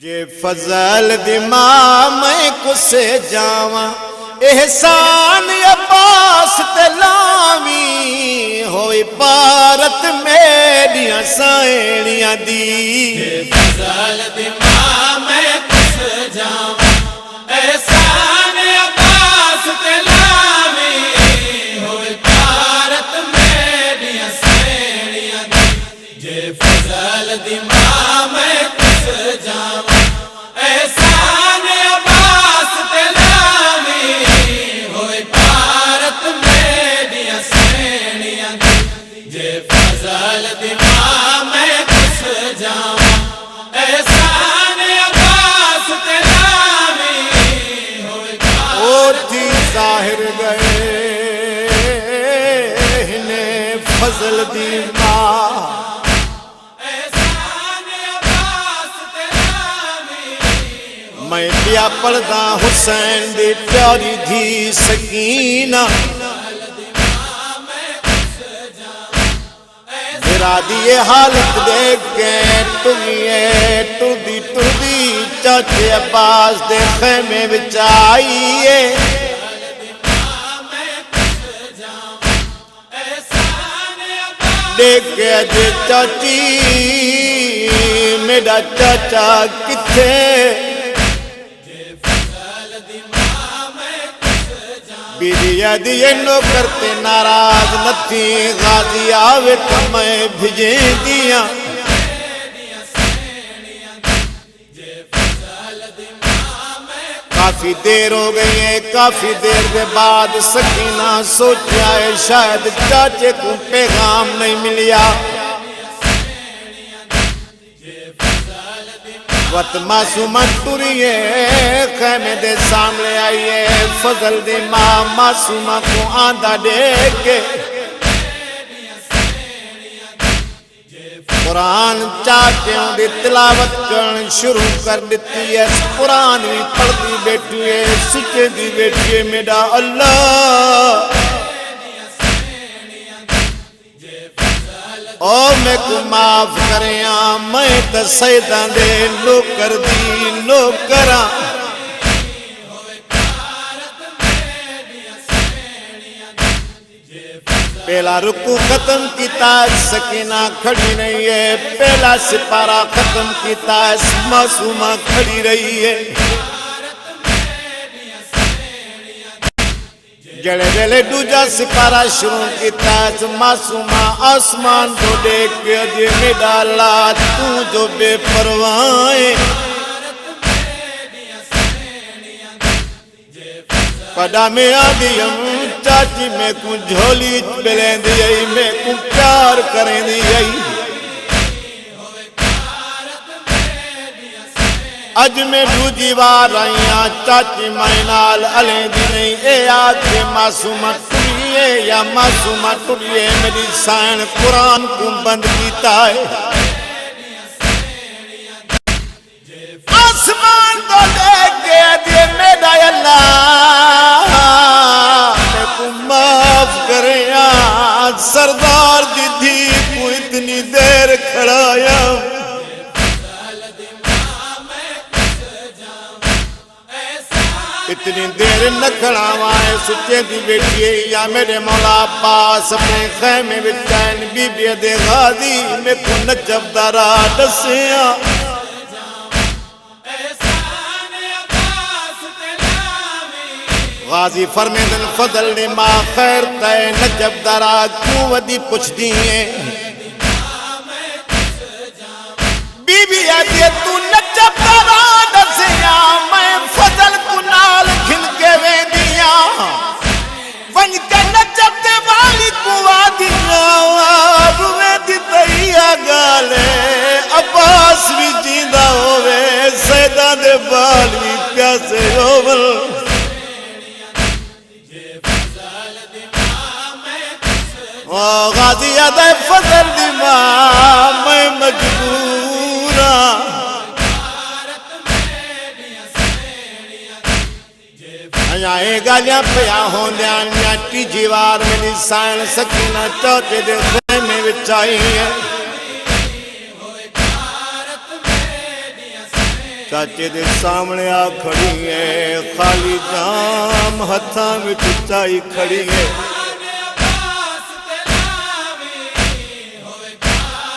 جے فضل دی ماں میں کسے جاواں احسان عباس تے لاویں ہوئی بارت میریاں سائنیاں دی جے فضل دی ماں میں کسے جاواں احسان عباس تے لاویں ہوئی بارت میریاں سائنیاں دی جے فضل دی ماں میں کسے جاواں ظاہر گئے انہیں فضل دی ماں میں پیا پڑھدا حسین دی پیاری دھی سکینہ میرا دی حالت دیکھ کے ٹردی چاچے عباس دے خیمے وچ آئیے دیکھے جے چاچی میرا چاچا کتھے بیوی دیئے نوکر تے ناراض نتھی غازی آوے تو میں بھجے دیاں کافی دیر ہو گئی ہے کافی دیر کے بعد سکینہ سوچا ہے شاید چاچے کو پیغام نہیں ملیا وقت معصومہ ٹریے خیمے دے سامنے آئیے فضل دی ماں معصومہ کو آندھا دیکھ کے قرآن چاٹیوں دی تلاوت کرن شروع کر دیتی ہے قرآن بھی پڑھ دی بیٹھی ہے سچے دی بیٹھی ہے میرا اللہ او میں کو معاف کریاں میں تا سیدان دے نوکر دی نوکراں پہلا رکو ختم کیتا سکینہ کھڑی نہیں ہے پہلا سپارہ ختم کیتا معصومہ کھڑی رہی ہے جڑے ویلے دوجا سپارہ شروع کیتا معصومہ آسمان کو دیکھ کے جے میرا اللہ تو جو بے پروائے پڑا میں آدھیم چاچی میں کو جھولی بلیں دیئی میں کو پیار کریں دیئی اج میں دوجی بار آئیاں چاچی مائنال علیں دی نہیں اے آدھے معصومہ ٹریے یا معصومہ ٹریے میری سائن قرآن کو بند کیتا ہے آسمان تو دیکھ کے دیے میرا اللہ میں کو معاف کریں آج سردار دی تھی کو اتنی دیر کھڑایا اتنی دیر نہ کھڑاوائے سچے دی بیٹھئے یا میرے مولا عباس اپنے خیمے بچائن بی بی دے غازی میں کو نجب دارا دسیاں غازی فرمیدن فضل نے ماں خیر تے نجب دارا کیوں ودی پچھ دیئے بی بی آدھے تو نجب دارا دسیاں میں فضل کو نال کھل کے وے دیا ونج کے نجب دے والی کو آدھیا روے دی تہیا گالے عباس بھی جیندہ ہوئے سیدہ دے بال بھی پیاسے ہوئے غازی آدھے فضل دی ماں میں مجبوراں آئے گالیاں پیا ہوندیاں نیاٹی جیوار میری سائن سکینہ چوچے دے خیمے وچائی ہے چاچے دے سامنے آ کھڑی ہے، خالی جام ہتھاں وچ چائی کھڑی ہے۔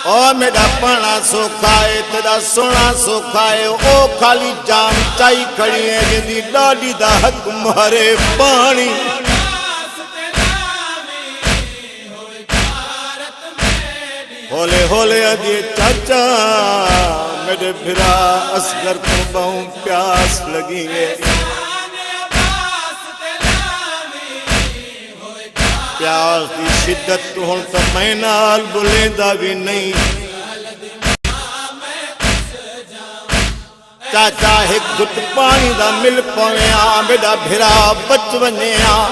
او میرا پانا سوکھا ہے، تیرا سونا سوکھا ہے، او خالی جام چائی کھڑی ہے جدی ڈاڈی دا حق مارے پانی۔ ہولے ہولے اجے چاچا میرے بھرا اصغر کو بہوں پیاس لگی ہے۔ پیاس دی شدت تو ہن تو میں نال بلیندا بھی نہیں۔ چاچا ایک گھٹ پانی دا مل پویاں، میرا بھرا بچ ونیاں۔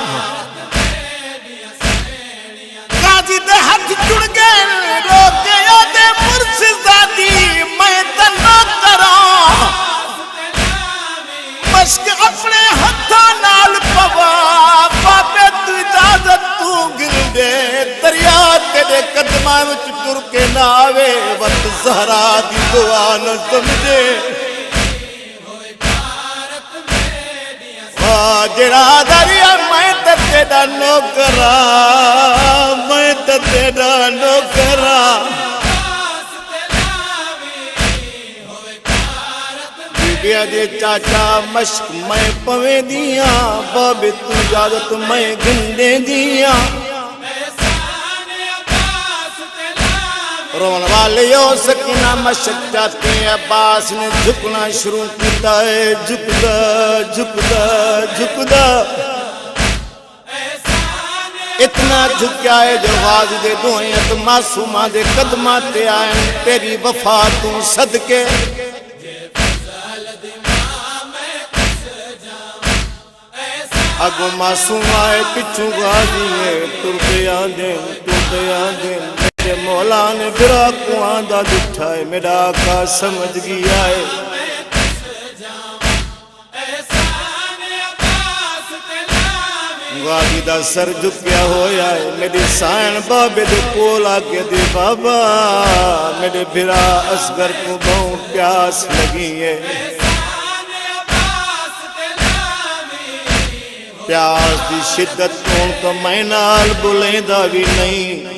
قاضی دے ہاتھ جڑ گئے، روکے دے مرشدہ دی میں تے نہ کراں۔ مشک اپنے ہتھاں نال پوا، بابے تو اجازت تو گر دے، دریا تیرے قدماں وچ ٹر کے نہ آوے، وقت زہرا دی دعا نہ سمجھے۔ جڑا دریا میں تے تیرا نوکراں، میں تے تیرا نوکراں۔ بیا دے چاچا مشک میں پویں دیاں، بابے تو اجازت میں گندے دیاں۔ رون والیو سکینہ مشک چاہتے ہیں، عباس نے جھکنا شروع کیتا ہے، جھکدا جھکدا جھکدا اتنا جھکیا ہے جو غازی دے دعائیں معصوماں دے قدماں تے آئیں، تیری وفا تو صدقے۔ اگو معصوم آئے پچھو غازی ہے، ٹرتے آندیں ٹرتے آندیں۔ میرے مولا نے برا کو آندہ دٹھا ہے، میرا آقا سمجھ گیا ہے۔ غازی دا سر جھکیا ہویا ہے، میری سائن بابے دے کول آگے دے بابا، میرے بھرا اصغر کو بہوں پیاس لگی ہے۔ پیاس دی شدت کون تو میں نال بلیندا بھی نہیں۔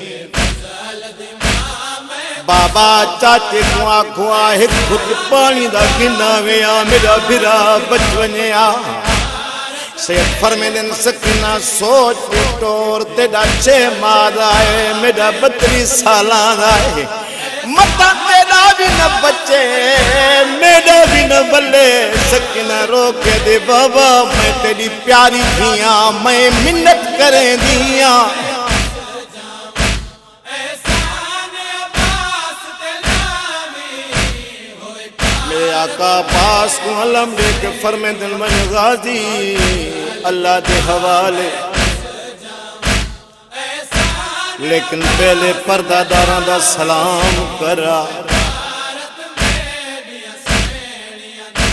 بابا چاچے کو آکھو ایک گھٹ پانی دا گنا ویا، میرا بھرا بچ ونیا۔ سید فرمیندن سکینہ سوچ کے ٹور، تیرا 6 ماہ دا ہے، میرا 32 سالاں دا ہے۔ متا تیرا بھی نہ بچے، میرا بھی نہ بلے۔ سکینہ رو کے دے بابا، میں تیری پیاری دھیاں، میں منت کریں دیاں۔ میرے آقا پاس کو علم دے کے فرمیندن من غازی اللہ دے حوالے، لیکن پہلے پردہ داراں دا سلام کرا۔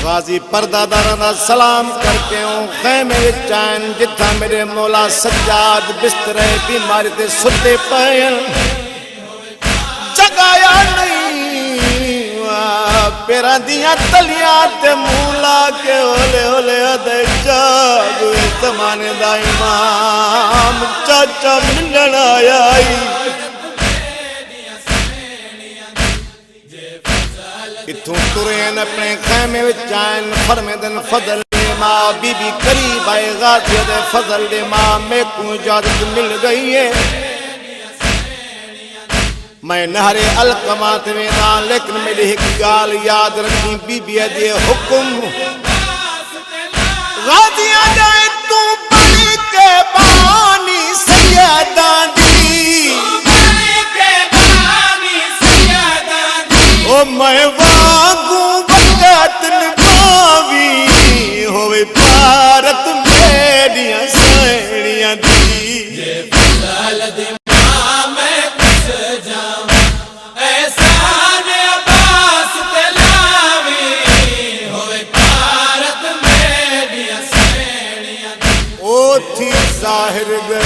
غازی پردہ داراں دا سلام کر کے ہوں خیمے چین، جتھا میرے مولا سجاد بسترے بیماری تے ستے پائیں، جگایا نہیں۔ پیرا دیاں تلیاں تے مولا کے ہولے ہولے ادھے جاگ ہوئے، زمانے دا امام چاچا ملن آیا ہی۔ اتھوں ترین اپنے خیمے وچائن، فرمیدن فضل دے ماں، بی بی قریب آئے غازی دے فضل دے ماں، میں کو اجازت مل گئی ہے۔ میں نہر القمات میں نہ، لیکن میری ایک گال یاد رکھی، بی بی دے حکم غازیاں جائے تو پانی کے بانی سیدان دی، او میں واگوں وقت نباوی ہوئے پارت میریاں سہیڑیاں دی۔ ظاہر گئے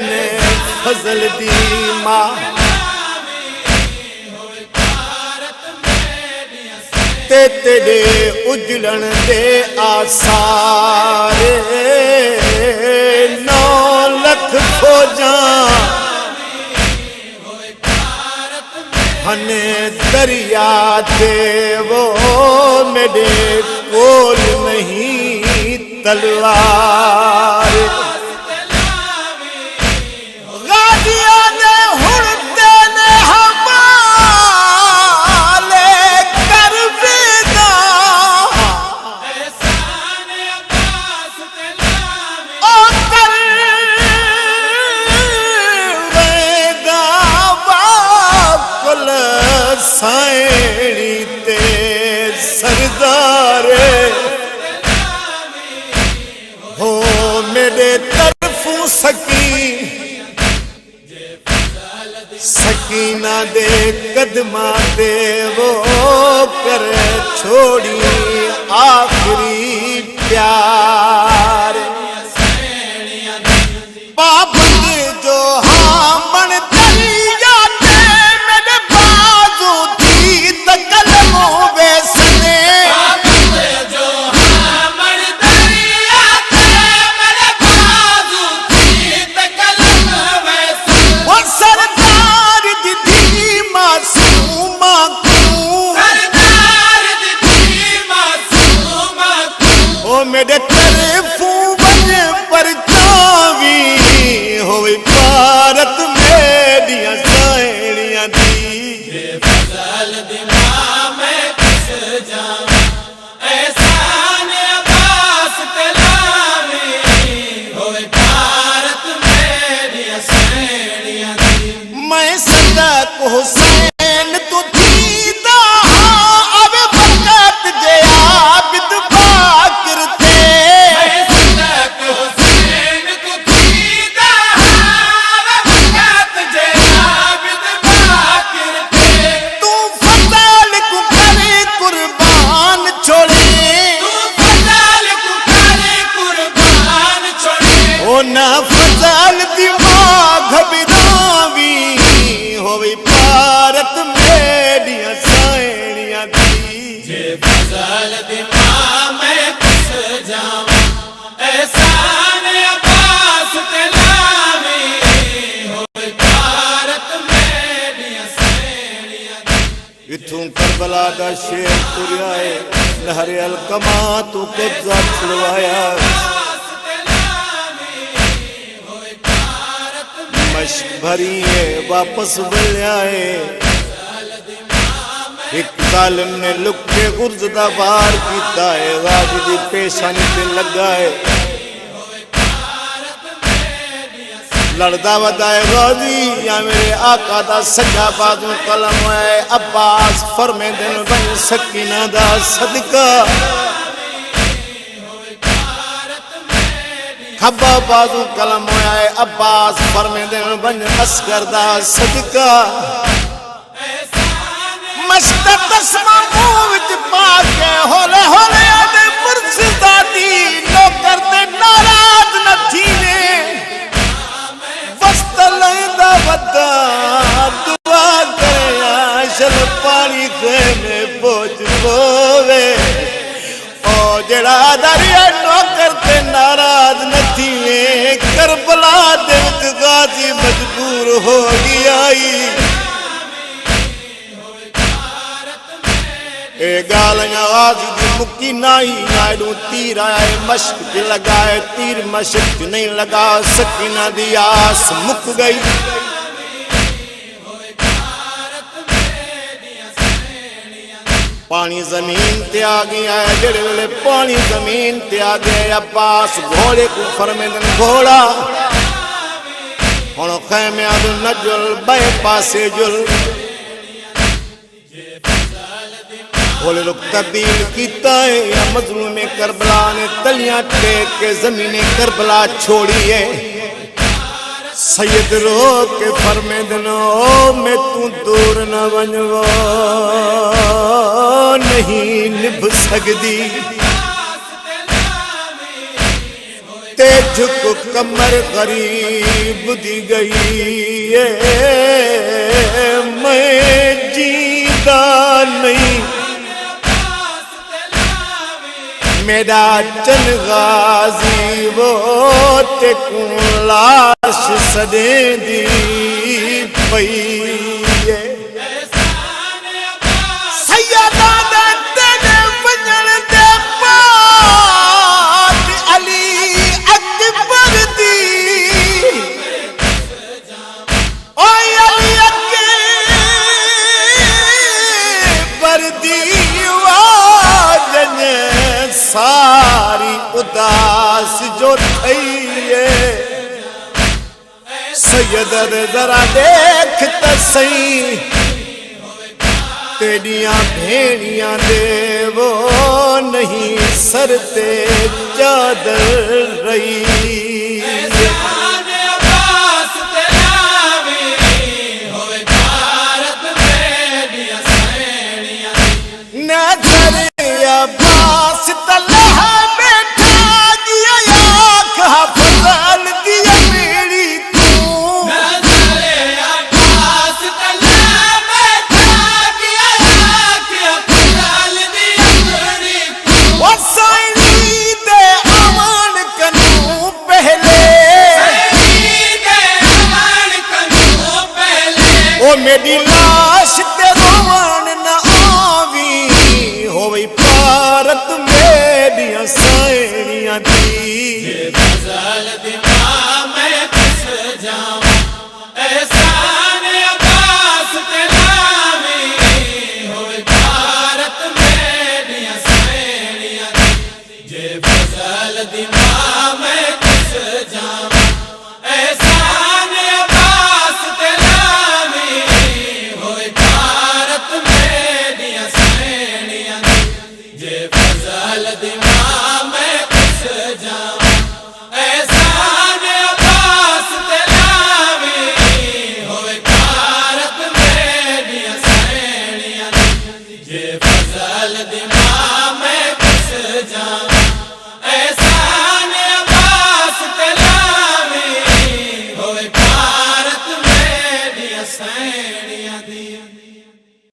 نے فضل دی ماں، تے تیرے اجڑن دے آثار 9 لکھ فوجاں ہنے دریا تے وہ میرے کول نہیں تلوار غازیاں نے ہڑتے نے حوالے کر ویدا او کر ویدا واکل سائنی تے سردار ہو میرے طرفوں سکینہ دے قدماں دے وہ کر چھوڑی آخری پیار پابند جو ہامن دریا تے میرے بازو تھی تکلموں ویسنے میرے طرفوں بن پر جاوی ہوئی بھارت میریاں سائنیاں دی فضل دی ماں میں کس جاواں احسان عباس تلاوی ہوئے بھارت میریاں سائنیاں دی میں صدق حسین تو دیدہ ہاں اب وقت جے عابد باکر تے میں صدق حسین کو دیدہ اب وقت جے عابد باکر تے تو فضل کو کرے قربان چھوڑے تو فضل کو کرے قربان چھوڑے او نہ فضل دی ماں گھبراوی ہوئی بھارت میریاں سائنیاں دی جے فضل دی ماں میں کس جاواں احسان عباس تلاوی ہوئے بھارت میریاں سائنیاں دی اتھوں کربلا دا شیر تریا ہے نہر الکما تو قبضہ چھڑوایا مشک بھری ہے واپس بلیا ہے ایک ظالم نے لک کے غرز دا وار کیتا ہے غازی دی پیشانی پہ لگا ہے لڑدا ودا ہے غازی یا میرے آقا دا سجا بازو قلم ہے عباس فرمے دن بن سکینہ دا صدقہ کھبا بازو قلم ہے عباس فرمے دن بن اسکر دا صدقہ مشتر دسمہ موت پاکے ہولے ہولے آدھے مرسدہ دی نوکر دے ناراض نہ تھینے وسط لیندہ ودا دعا کرے آشل پانی خیمے پوچھ بووے او جڑا دریا نوکر دے ناراض نہ تھینے کربلا دے غازی مجبور ہو گیا اے گالیاں غازی دی مکی نائی آئیڈوں تیر آئے مشک دی لگائے تیر مشک نہیں لگا سکینہ دی آس مک گئی پانی زمین تے آگئی آئے جڑے ویلے پانی زمین تے آگئے عباس گھوڑے کو فرمیدن گھوڑا ہونو خیمے آدھو نجل بے پاسے جل بولے لوگ تبدیل کیتا ہے یا مظلوم کربلا نے تلیاں ٹیک کے زمین کربلا چھوڑی ہے سید رو کے فرمے دنو میں تو دور نہ ونجو نہیں نبھ سکدی تے جھک کمر غریب دی گئی میں جیندہ نہیں میرا چن غازی وہ تے کوں لاش سدیں دی پئی سیدہ دا تین ونجن دے بعد علی اکبر دی اوے علی اکبر دی واجن ساری اداس جو تھئی ہے سید ذرا دیکھ تے سہی تیریاں بھیڑیاں دے وہ نہیں سر تے چادر رہی احسان عباس تے لاوی ہوئے بھارت میڈیا سینیاں نظر عباس تلہ بیٹھا دیا یا کہا فضل دیا میری تو نظر عباس تلا بیٹھا دیا کہ افضل دی اپنی وسائنی دے امان کنوں پہلے عید امان کنوں پہلے او میری لاش تے روان نہ آوی ہوئی پارت میریاں سائنیاں دی فضل دی ماں میں کس جاؤں احسان عباس تے لاوی ہوئے بھارت میڈیا سینیاں جے فضل دی ماں میں کس جاؤں احسان عباس تے لاوی ہوئے بھارت میڈیا سینیاں جے فضل دی ماں میں کس جاؤں احسان عباس تے لاوی ہوئے بھارت میڈیا سینیاں جے فضل دی ماں میں کس جاؤں